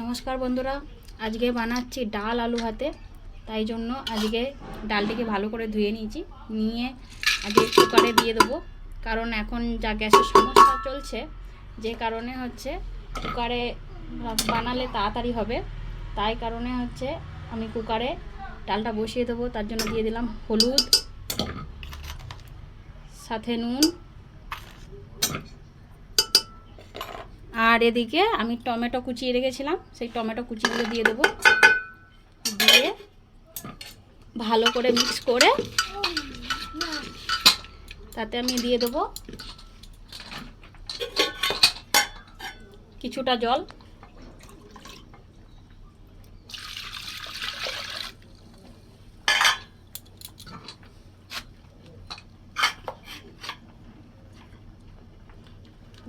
নমস্কার বন্ধুরা, আজকে বানাচ্ছি ডাল আলু ভাতে। তাই জন্য আজকে ডালটিকে ভালো করে ধুয়ে নিয়েছি, নিয়ে আজকে কুকারে দিয়ে দেবো। কারণ এখন যা গ্যাসের সমস্যা চলছে, যে কারণে হচ্ছে কুকারে বানালে তাড়াতাড়ি হবে। তাই কারণে হচ্ছে আমি কুকারে ডালটা বসিয়ে দেবো। তার জন্য দিয়ে দিলাম হলুদ, সাথে নুন, আর এদিকে আমি টমেটো কুচিয়ে রেখেছিলাম, সেই টমেটো কুচিগুলো দিয়ে দেবো। দিয়ে ভালো করে মিক্স করে তাতে আমি দিয়ে দেবো কিছুটা জল।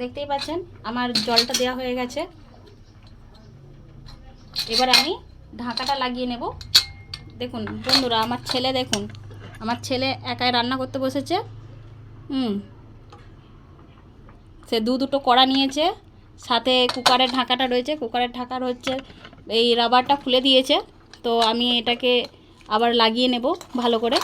দেখতেই পাচ্ছেন আমার জলটা দেওয়া হয়ে গেছে। এবার আমি ঢাকাটা লাগিয়ে নেব। দেখুন বন্ধুরা, আমার ছেলে একাই রান্না করতে বসেছে। সে দুটো কড়া নিয়েছে, সাথে কুকারের ঢাকাটা রয়েছে। কুকারের ঢাকার হচ্ছে এই রাবারটা খুলে দিয়েছে, তো আমি এটাকে আবার লাগিয়ে নেব ভালো করে।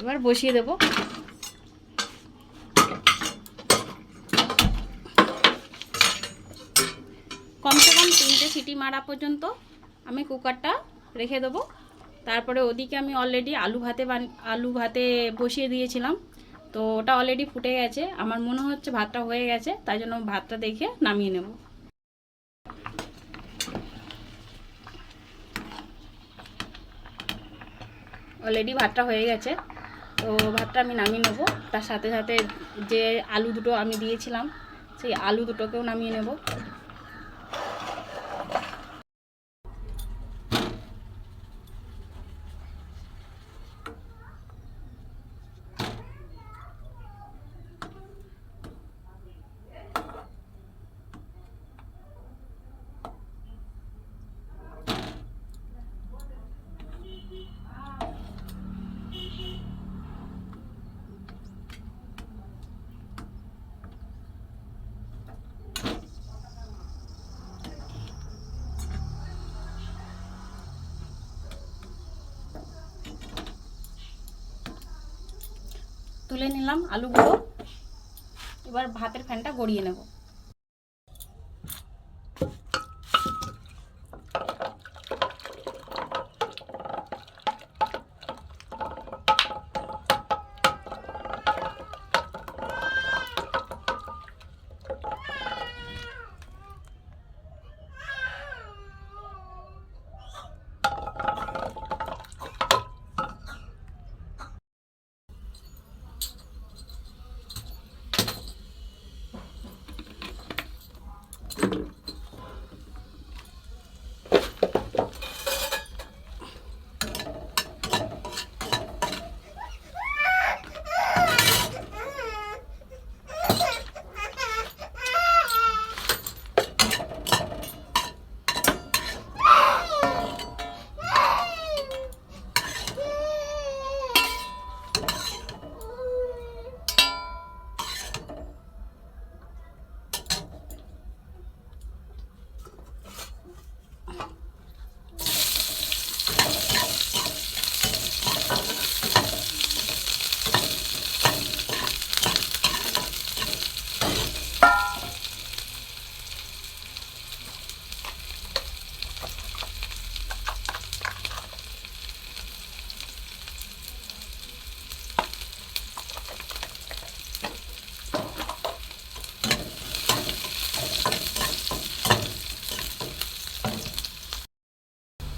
এবার বসিয়ে দেব। কমসে কম 3টে সিটি মারা পর্যন্ত আমি কুকারটা রেখে দেবো। তারপরে ওদিকে আমি অলরেডি আলু ভাতে বসিয়ে দিয়েছিলাম, তো ওটা অলরেডি ফুটে গেছে। আমার মনে হচ্ছে ভাতটা হয়ে গেছে, তাই জন্য ভাতটা দেখে নামিয়ে নেব। অলরেডি ভাতটা হয়ে গেছে, তো ভাতটা আমি নামিয়ে নেব। তার সাথে সাথে যে আলু দুটো আমি দিয়েছিলাম, সেই আলু দুটোকেও নামিয়ে নেব। তুলে নিলাম আলুগুলো। এবার ভাতের ফ্যানটা গড়িয়ে নেব।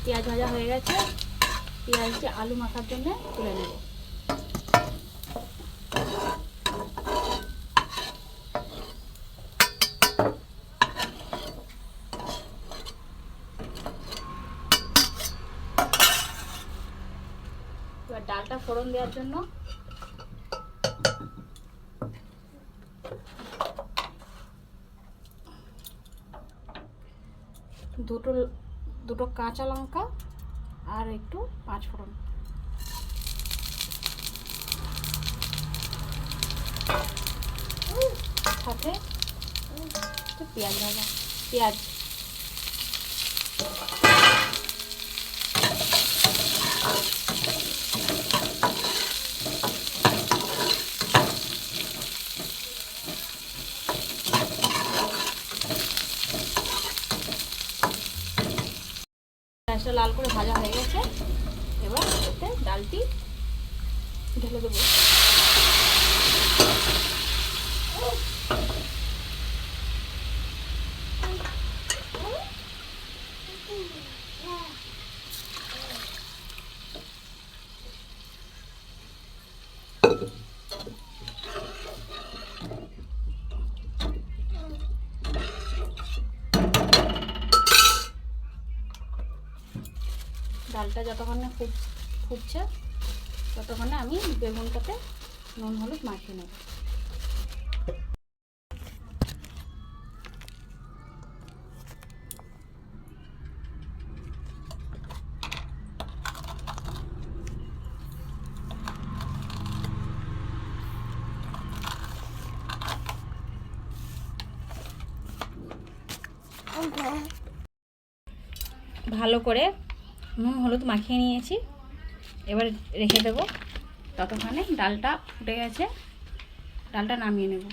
পেঁয়াজ ভাজা হয়ে গেছে, পেঁয়াজকে আলু মাখার জন্য তুলে নেব। এবার ডালটা ফোড়ন দেওয়ার জন্য দুটো কাঁচা লঙ্কা আর একটু 5 ফোড়ন। সাথে পেঁয়াজ ভাজা, পেঁয়াজ। পেঁয়াজটা লাল করে ভাজা হয়ে গেছে, এবার এতে ডালটি ঢেলে দেবো। ডালটা যতক্ষণে ফুটছে ততক্ষণে আমি বেগুনটাতে নুন হলুদ মাখিয়ে নেব। ভালো করে নুন হলুদ মাখিয়ে নিয়েছি, এবার রেখে দেবো। ততক্ষণে ডালটা ফুটে গেছে, ডালটা নামিয়ে নেব।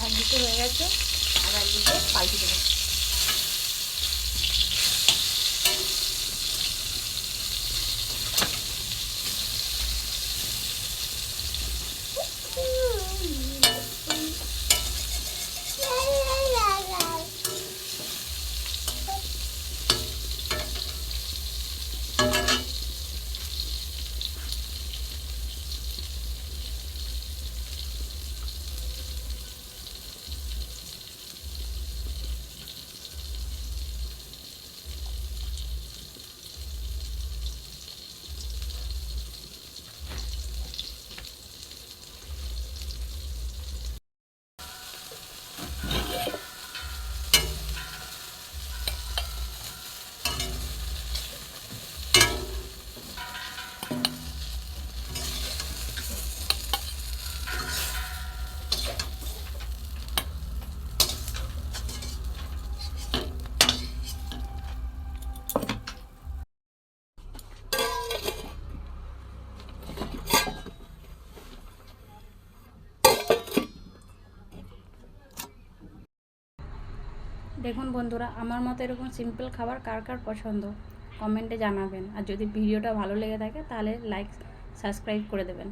একদিকে হয়ে গেছে, আর একদিকে পাল্টে দেবো। দেখুন বন্ধুরা, আমার মতো এরকম সিম্পল খাবার কার কার পছন্দ কমেন্টে জানাবেন। আর যদি ভিডিওটা ভালো লেগে থাকে তাহলে লাইক সাবস্ক্রাইব করে দেবেন।